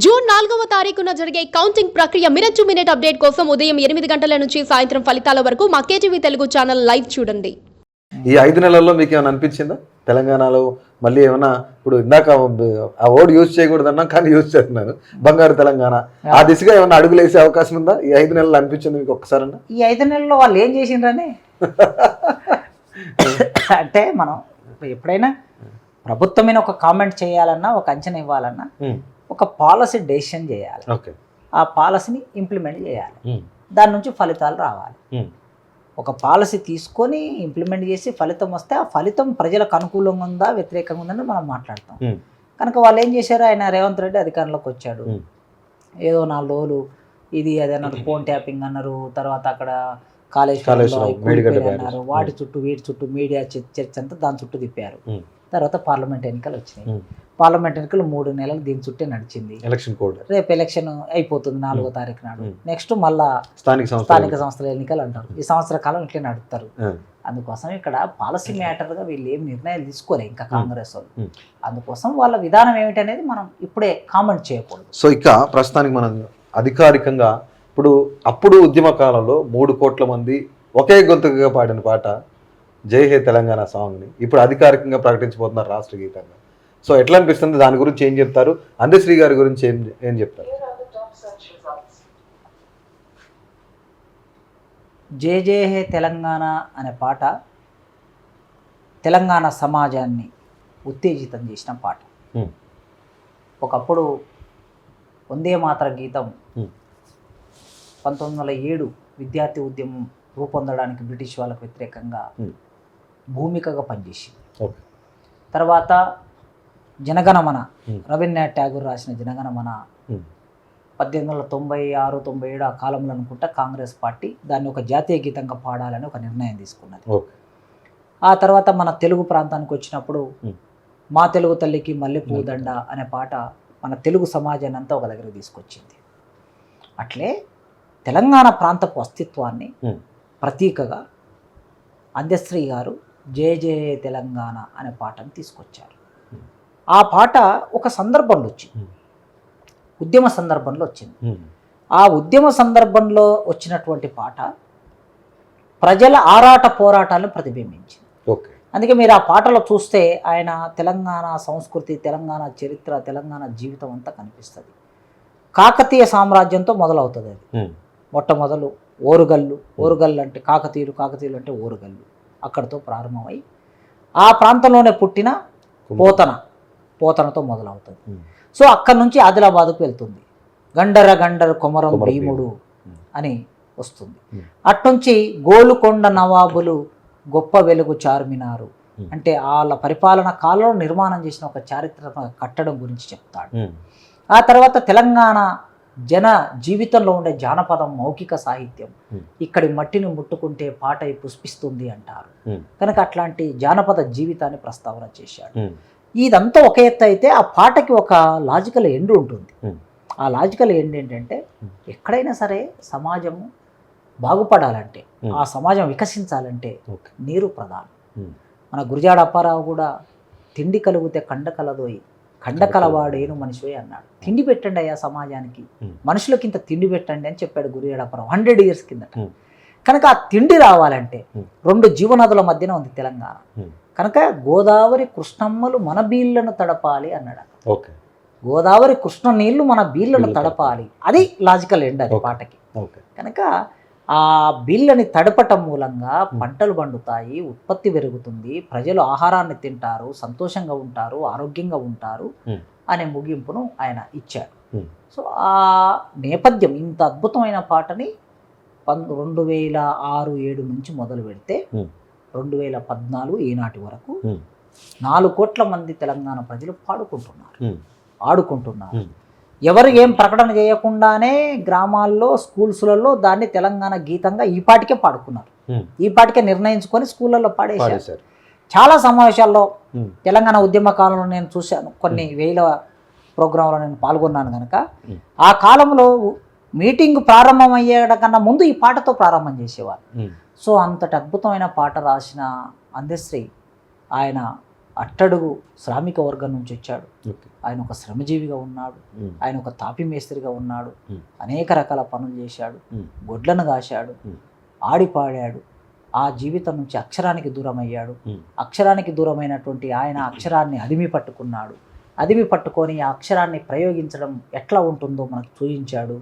June 4వ తారీఖున జరిగే కౌంటింగ్ ప్రక్రియ మినిట్ టు మినిట్ అప్డేట్ కోసం ఉదయం 8 గంటల నుంచి సాయంత్రం ఫలితాల వరకు మా కేటీవీ తెలుగు ఛానల్ లైవ్ చూడండి. ఈ 5 నెలల్లో మీకు ఏమైనా అనిపించిందా తెలంగాణలో మళ్ళీ ఏమైనా? ఇప్పుడు ఇందాక ఆ వర్డ్ యూజ్ చేయకూడదన్నా కానీ యూజ్ చేస్తున్నాను, బంగారు తెలంగాణ. ఆ దిశగా ఏమైనా అడుగులు వేసే అవకాశం ఉందా ఈ 5 నెలలు? అనిపించింది మీకు ఒక్కసారన్నా? ఈ 5 నెలల్లో వాళ్ళు ఏం చేసిండ్రని అంటే మనం ఎప్పుడైనా ప్రభుత్వం మీద ఒక కామెంట్ చేయాలన్నా, ఒక అంచనా ఇవ్వాలన్నా ఒక పాలసీ డెసిషన్ చేయాలి, ఆ పాలసీని ఇంప్లిమెంట్ చేయాలి, దాని నుంచి ఫలితాలు రావాలి. ఒక పాలసీ తీసుకొని ఇంప్లిమెంట్ చేసి ఫలితం వస్తే ఆ ఫలితం ప్రజలకు అనుకూలంగా ఉందా వ్యతిరేకంగా ఉందని మనం మాట్లాడతాం. కనుక వాళ్ళు ఏం చేశారు, ఆయన రేవంత్ రెడ్డి అధికారంలోకి వచ్చాడు, ఏదో 4 రోజులు ఇది అది అన్నారు, ఫోన్ ట్యాపింగ్ అన్నారు, తర్వాత అక్కడ కాలేజ్ అన్నారు, వాటి చుట్టూ వీటి చుట్టూ మీడియా చర్చ అంతా దాని చుట్టూ తిప్పారు. తర్వాత పార్లమెంట్ ఎన్నికలు వచ్చినాయి. పార్లమెంట్ ఎన్నికలు 3 నెలలు దీని చుట్టే నడిచింది. రేపు ఎలక్షన్ అయిపోతుంది 4వ తారీఖు నాడు. నెక్స్ట్ మళ్ళా స్థానిక సంస్థల ఎన్నికలు అంటారు. ఈ సంవత్సర కాలం ఇట్లా నడుపుతారు. అందుకోసం ఇక్కడ పాలసీ మ్యాటర్గా వీళ్ళు ఏం నిర్ణయాలు తీసుకోలే ఇంకా కాంగ్రెస్ వాళ్ళు. అందుకోసం వాళ్ళ విధానం ఏమిటనేది మనం ఇప్పుడే కామెంట్ చేయకూడదు. సో ఇక ప్రస్తుతానికి మనం అధికారికంగా అప్పుడు ఉద్యమ కాలంలో 3 కోట్ల మంది ఒకే గొంతుగా పాడిన పాట జై హే తెలంగాణ సాంగ్ని ఇప్పుడు అధికారికంగా ప్రకటించబోతున్నారు రాష్ట్ర గీతంగా. సో ఎట్లా అనిపిస్తుంది, దాని గురించి ఏం చెప్తారు? అందశ్రీ గారి గురించి ఏం చెప్తారు? జై జై హే తెలంగాణ అనే పాట తెలంగాణ సమాజాన్ని ఉత్తేజితం చేసిన పాట. ఒకప్పుడు వందే మాతర గీతం 1907 విద్యార్థి ఉద్యమం రూపొందడానికి బ్రిటిష్ వాళ్ళకు వ్యతిరేకంగా భూమికగా పనిచేసింది. తర్వాత జనగణమన, రవీంద్రనాథ్ ఠాగూర్ రాసిన జనగణమన 1896-97 ఆ కాలంలో అనుకుంటా కాంగ్రెస్ పార్టీ దాన్ని ఒక జాతీయ గీతంగా పాడాలని ఒక నిర్ణయం తీసుకున్నది. ఆ తర్వాత మన తెలుగు ప్రాంతానికి వచ్చినప్పుడు మా తెలుగు తల్లికి మల్లెపూ దండ అనే పాట మన తెలుగు సమాజాన్ని అంతా ఒక దగ్గర తీసుకొచ్చింది. అట్లే తెలంగాణ ప్రాంతపు అస్తిత్వాన్ని ప్రతీకగా అందశ్రీ గారు జయ జయ తెలంగాణ అనే పాటను తీసుకొచ్చారు. ఆ పాట ఒక సందర్భంలో వచ్చింది, ఉద్యమ సందర్భంలో వచ్చింది. ఆ ఉద్యమ సందర్భంలో వచ్చినటువంటి పాట ప్రజల ఆరాట పోరాటాలను ప్రతిబింబించింది. అందుకే మీరు ఆ పాటలో చూస్తే ఆయన తెలంగాణ సంస్కృతి, తెలంగాణ చరిత్ర, తెలంగాణ జీవితం అంతా కనిపిస్తుంది. కాకతీయ సామ్రాజ్యంతో మొదలవుతుంది అది. మొట్టమొదలు ఓరుగల్లు అంటే కాకతీయులు అంటే ఓరుగల్లు, అక్కడితో ప్రారంభమై ఆ ప్రాంతంలోనే పుట్టిన పోతనతో మొదలవుతుంది. సో అక్కడి నుంచి ఆదిలాబాద్కు వెళ్తుంది. గండర కొమరం భీముడు అని వస్తుంది. అట్నుంచి గోలుకొండ నవాబులు గొప్ప వెలుగు చార్మినారు అంటే వాళ్ళ పరిపాలన కాలంలో నిర్మాణం చేసిన ఒక చారిత్రక కట్టడం గురించి చెప్తాడు. ఆ తర్వాత తెలంగాణ జన జీవితంలో ఉండే జానపదం, మౌఖిక సాహిత్యం, ఇక్కడి మట్టిని ముట్టుకుంటే పాట పుష్పిస్తుంది అంటారు. కనుక అట్లాంటి జానపద జీవితాన్ని ప్రస్తావన చేశాడు. ఇదంతా ఒక ఎత్తు అయితే ఆ పాటకి ఒక లాజికల్ ఎండ్ ఉంటుంది. ఆ లాజికల్ ఎండ్ ఏంటంటే ఎక్కడైనా సరే సమాజము బాగుపడాలంటే, ఆ సమాజం వికసించాలంటే నీరు ప్రధానం. మన గురజాడ అప్పారావు కూడా తిండి కలిగితే కండ కలదోయి, కండ కలవాడేను మనిషి అన్నాడు. తిండి పెట్టండి అయ్యా సమాజానికి, మనుషులకి ఇంత తిండి పెట్టండి అని చెప్పాడు గురజాడ అప్పారావు 100 years కిందట. కనుక ఆ తిండి రావాలంటే 2 జీవనదుల మధ్యన ఉంది తెలంగాణ. కనుక గోదావరి కృష్ణమ్మలు మన బీళ్లను తడపాలి అన్నాడు. గోదావరి కృష్ణ నీళ్లు మన బీళ్లను తడపాలి, అది లాజికల్ ఎండ్ అది పాటకి. కనుక ఆ బీళ్ళని తడపటం మూలంగా పంటలు పండుతాయి, ఉత్పత్తి పెరుగుతుంది, ప్రజలు ఆహారాన్ని తింటారు, సంతోషంగా ఉంటారు, ఆరోగ్యంగా ఉంటారు అనే ముగింపును ఆయన ఇచ్చాడు. సో ఆ నేపథ్యం, ఇంత అద్భుతమైన పాటని 2006-07 నుంచి మొదలు పెడితే 2014 ఈనాటి వరకు 4 కోట్ల మంది తెలంగాణ ప్రజలు ఆడుకుంటున్నారు. ఎవరు ఏం ప్రకటన చేయకుండానే గ్రామాల్లో, స్కూల్స్లలో దాన్ని తెలంగాణ గీతంగా ఈ పాటికే పాడుకున్నారు. ఈ పాటికే నిర్ణయించుకొని స్కూళ్ళల్లో పాడేశారు. చాలా సమావేశాల్లో తెలంగాణ ఉద్యమ కాలంలో నేను చూశాను, కొన్ని వేల ప్రోగ్రాంలో నేను పాల్గొన్నాను. కనుక ఆ కాలంలో మీటింగ్ ప్రారంభం అయ్యేట కన్నా ముందు ఈ పాటతో ప్రారంభం చేసేవారు. సో అంతటి అద్భుతమైన పాట రాసిన అందశ్రీ ఆయన అట్టడుగు శ్రామిక వర్గం నుంచి వచ్చాడు. ఓకే. ఆయన ఒక శ్రమజీవిగా ఉన్నాడు, ఉమ్. ఆయన ఒక తాపి మేస్త్రిగా ఉన్నాడు, ఉమ్. అనేక రకాల పనులు చేశాడు, ఉమ్. గొడ్లను కాశాడు, ఉమ్. ఆడిపాడాడు. ఆ జీవితం నుంచి అక్షరానికి దూరం అయ్యాడు. ఉమ్. అక్షరానికి దూరమైనటువంటి ఆయన అక్షరాన్ని అదిమి పట్టుకున్నాడు. అదిమి పట్టుకొని ఆ అక్షరాన్ని ప్రయోగించడం ఎట్లా ఉంటుందో మనకు చూపించాడు.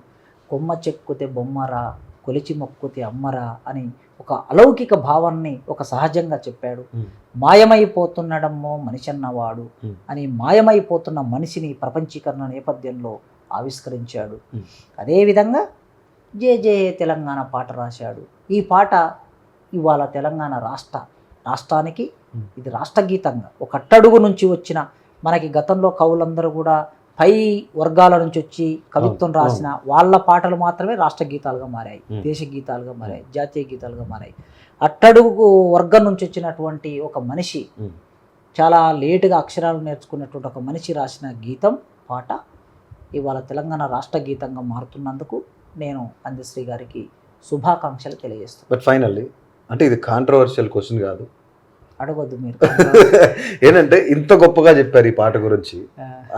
కొమ్మ చెక్కుతే బొమ్మరా, కొలిచి మొక్కుతే అమ్మరా అని ఒక అలౌకిక భావాన్ని ఒక సహజంగా చెప్పాడు. ఉమ్. మాయమైపోతున్నడమ్మో మనిషి అన్నవాడు ఉమ్. అని మాయమైపోతున్న మనిషిని ప్రపంచీకరణ నేపథ్యంలో ఆవిష్కరించాడు. ఉమ్. అదేవిధంగా జే జే తెలంగాణ పాట రాశాడు. ఈ పాట ఇవాళ తెలంగాణ రాష్ట్రానికి ఇది రాష్ట్రగీతంగా ఒక అట్టడుగు నుంచి వచ్చిన, మనకి గతంలో కవులందరూ కూడా పై వర్గాల నుంచి వచ్చి కవిత్వం రాసిన వాళ్ళ పాటలు మాత్రమే రాష్ట్ర గీతాలుగా మారాయి, దేశ గీతాలుగా మారాయి, జాతీయ గీతాలుగా మారాయి. అట్టడుగు వర్గం నుంచి వచ్చినటువంటి ఒక మనిషి, చాలా లేటుగా అక్షరాలు నేర్చుకున్నటువంటి ఒక మనిషి రాసిన గీతం పాట ఇవాళ తెలంగాణ రాష్ట్ర గీతంగా మారుతున్నందుకు నేను అందశ్రీ గారికి శుభాకాంక్షలు తెలియజేస్తున్నాను. బట్ ఫైనల్లీ అంటే ఇది కాంట్రవర్షియల్ క్వశ్చన్ కాదు, అడగొద్దు మీరు. ఏంటంటే ఇంత గొప్పగా చెప్పారు ఈ పాట గురించి,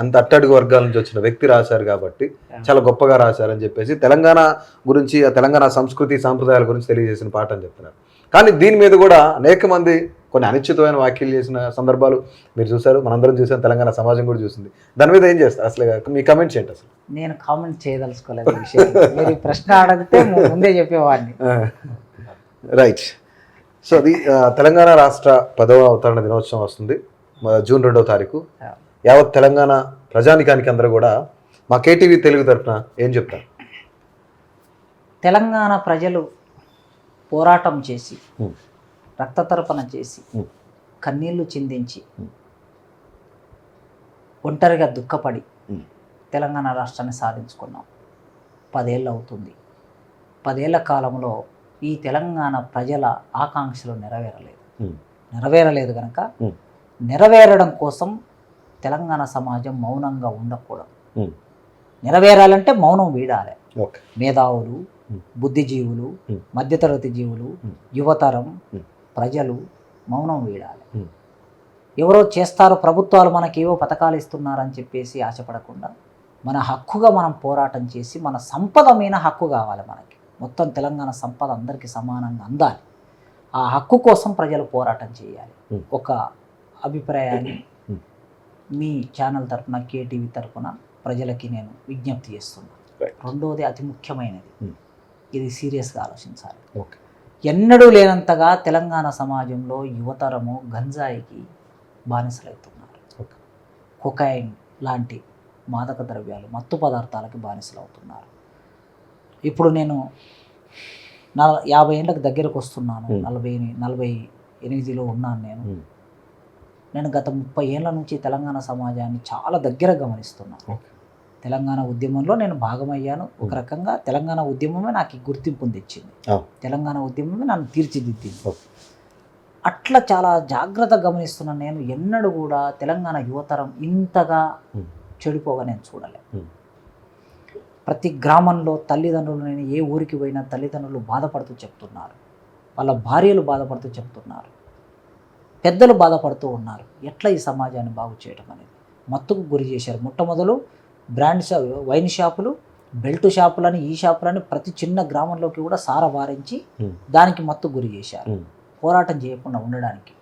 అంత అట్టడుగు వర్గాల నుంచి వచ్చిన వ్యక్తి రాశారు కాబట్టి చాలా గొప్పగా రాశారని చెప్పేసి తెలంగాణ గురించి, ఆ తెలంగాణ సంస్కృతి సాంప్రదాయాల గురించి తెలియజేసిన పాట అని చెప్తున్నారు. కానీ దీని మీద కూడా అనేక మంది కొన్ని అనిశ్చితమైన వ్యాఖ్యలు చేసిన సందర్భాలు మీరు చూసారు, మనందరం చూసాం, తెలంగాణ సమాజం కూడా చూసింది. దాని మీద ఏం చేస్తారు అసలు, మీ కమెంట్స్ ఏంటి అసలు? నేను కామెంట్ చేయదలుచుకోలేదు ఈ విషయం. మీరు ఈ ప్రశ్న అడిగితే ముందే చెప్పేవాడిని. రైట్. సో అది తెలంగాణ రాష్ట్ర 10వ అవతరణ దినోత్సవం వస్తుంది జూన్ 2వ తారీఖు. యావత్ తెలంగాణ ప్రజానికానికి అందరూ కూడా మా కేటీవీ తెలుగు తరఫున ఏం చెప్తారు? తెలంగాణ ప్రజలు పోరాటం చేసి, రక్తతర్పణ చేసి, కన్నీళ్లు చిందించి, ఒంటరిగా దుఃఖపడి తెలంగాణ రాష్ట్రాన్ని సాధించుకున్నాం. 10 ఏళ్ళు అవుతుంది. 10 ఏళ్ల కాలంలో ఈ తెలంగాణ ప్రజల ఆకాంక్షలు నెరవేరలేదు కనుక నెరవేరడం కోసం తెలంగాణ సమాజం మౌనంగా ఉండకూడదు. నెరవేరాలంటే మౌనం వీడాలి. మేధావులు, బుద్ధిజీవులు, మధ్యతరగతి జీవులు, యువతరం, ప్రజలు మౌనం వీడాలి. ఎవరో చేస్తారు, ప్రభుత్వాలు మనకి ఏవో పథకాలు ఇస్తున్నారని చెప్పేసి ఆశపడకుండా మన హక్కుగా మనం పోరాటం చేసి, మన సంపద మీద హక్కు కావాలి. మనకి మొత్తం తెలంగాణ సంపద అందరికీ సమానంగా అందాలి. ఆ హక్కు కోసం ప్రజలు పోరాటం చేయాలి. ఒక అభిప్రాయాన్ని మీ ఛానల్ తరఫున, కేటీవీ తరఫున ప్రజలకి నేను విజ్ఞప్తి చేస్తున్నాను. రెండోది అతి ముఖ్యమైనది, ఇది సీరియస్గా ఆలోచించాలి. ఎన్నడూ లేనంతగా తెలంగాణ సమాజంలో యువతరము గంజాయికి బానిసలవుతున్నారు. కొకైన్ లాంటి మాదక ద్రవ్యాలు, మత్తు పదార్థాలకి బానిసలు అవుతున్నారు. ఇప్పుడు నేను 50 ఏళ్ళకి దగ్గరకు వస్తున్నాను. 48లో ఉన్నాను నేను గత 30 ఏళ్ళ నుంచి తెలంగాణ సమాజాన్ని చాలా దగ్గర గమనిస్తున్నాను. తెలంగాణ ఉద్యమంలో నేను భాగమయ్యాను. ఒక రకంగా తెలంగాణ ఉద్యమమే నాకు గుర్తింపుని తెచ్చింది. తెలంగాణ ఉద్యమమే నన్ను తీర్చిదిద్దింది. అట్లా చాలా జాగ్రత్తగా గమనిస్తున్నాను నేను. ఎన్నడూ కూడా తెలంగాణ యువతరం ఇంతగా చెడిపోగా నేను చూడలే. ప్రతి గ్రామంలో తల్లిదండ్రులు, నేను ఏ ఊరికి పోయినా తల్లిదండ్రులు బాధపడుతూ చెప్తున్నారు, వాళ్ళ భార్యలు బాధపడుతూ చెప్తున్నారు, పెద్దలు బాధపడుతూ ఉన్నారు. ఎట్లా ఈ సమాజాన్ని బాగు చేయడం అనేది మత్తుకు గురి చేశారు. మొట్టమొదలు వైన్ షాపులు, బెల్ట్ షాపులని, ఈ షాపులని ప్రతి చిన్న గ్రామంలోకి కూడా సారవారించి దానికి మత్తు గురి చేశారు. పోరాటం చేయకుండా ఉండడానికి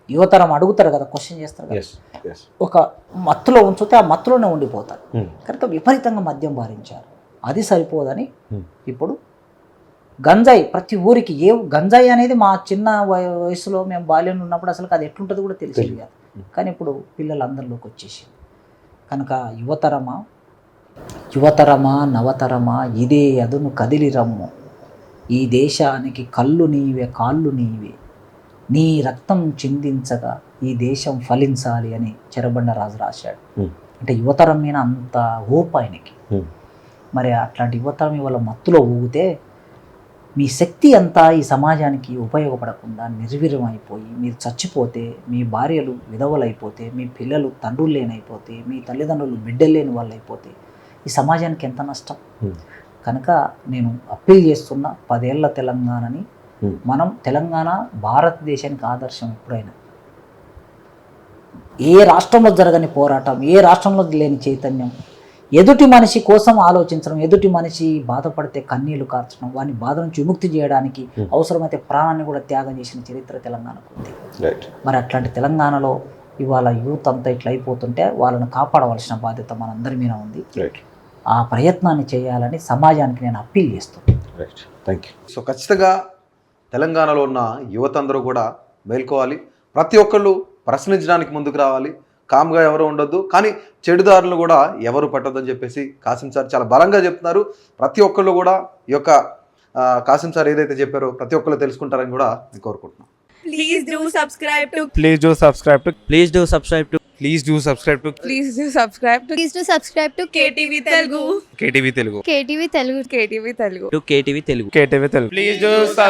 యువతరం అడుగుతారు కదా, క్వశ్చన్ చేస్తారు కదా, ఒక మత్తులో ఉంచితే ఆ మత్తులోనే ఉండిపోతారు కనుక విపరీతంగా మద్యం బారించారు. అది సరిపోదని ఇప్పుడు గంజాయి ప్రతి ఊరికి, గంజాయి అనేది మా చిన్న వయసులో మేము బాల్యంలో ఉన్నప్పుడు అసలు అది ఎట్లుంటుంది కూడా తెలిసేది కాదు. కానీ ఇప్పుడు పిల్లలందరిలోకి వచ్చేసింది. కనుక యువతరమా నవతరమా ఇదే అదును కదిలి రమ్ము, ఈ దేశానికి కళ్ళు నీవే కాళ్ళు నీవే, నీ రక్తం చిందించగా ఈ దేశం ఫలించాలి అని చెరబండరాజు రాశాడు. అంటే యువతరం మీద అంత హోప్ ఆయనకి. మరి అట్లాంటి యువతరం ఇవాళ మత్తులో ఊగితే మీ శక్తి అంతా ఈ సమాజానికి ఉపయోగపడకుండా నిర్వీర్యం అయిపోయి మీరు చచ్చిపోతే, మీ భార్యలు విధవలైపోతే, మీ పిల్లలు తండ్రులు లేనైపోతే, మీ తల్లిదండ్రులు బిడ్డలు లేని వాళ్ళు అయిపోతే ఈ సమాజానికి ఎంత నష్టం. కనుక నేను అప్పీల్ చేస్తున్న 10 ఏళ్ల తెలంగాణని మనం, తెలంగాణ భారతదేశానికి ఆదర్శం. ఎప్పుడైనా ఏ రాష్ట్రంలో జరగని పోరాటం, ఏ రాష్ట్రంలో లేని చైతన్యం, ఎదుటి మనిషి కోసం ఆలోచించడం, ఎదుటి మనిషి బాధపడితే కన్నీళ్లు కార్చడం, వాని బాధ నుంచి విముక్తి చేయడానికి అవసరమైతే ప్రాణాన్ని కూడా త్యాగం చేసిన చరిత్ర తెలంగాణకు ఉంది. మరి అట్లాంటి తెలంగాణలో ఇవాళ యూత్ అంతా ఇట్లా అయిపోతుంటే వాళ్ళని కాపాడవలసిన బాధ్యత మనందరి మీద ఉంది. ఆ ప్రయత్నాన్ని చేయాలని సమాజానికి నేను అప్పీల్ చేస్తున్నాను. Thank you. సో ఖచ్చితంగా తెలంగాణలో ఉన్న యువత అందరూ కూడా మేల్కోవాలి. ప్రతి ఒక్కళ్ళు ప్రశ్నించడానికి ముందుకు రావాలి. కామ్గా ఎవరు ఉండొద్దు, కానీ చెడుదారులు కూడా ఎవరు పట్టొద్దని చెప్పేసి కాసిం సార్ చాలా బలంగా చెప్తున్నారు. ప్రతి ఒక్కళ్ళు కూడా ఈ యొక్క కాసిం సార్ ఏదైతే చెప్పారో ప్రతి ఒక్కళ్ళు తెలుసుకుంటారని కూడా నేను కోరుకుంటున్నాను. Please do subscribe to. Please do subscribe to. Please do subscribe to. Please do subscribe to. Please do subscribe to. Please do subscribe to KTV Telugu. KTV Telugu. KTV Telugu. KTV Telugu. To KTV Telugu. KTV Telugu. Please do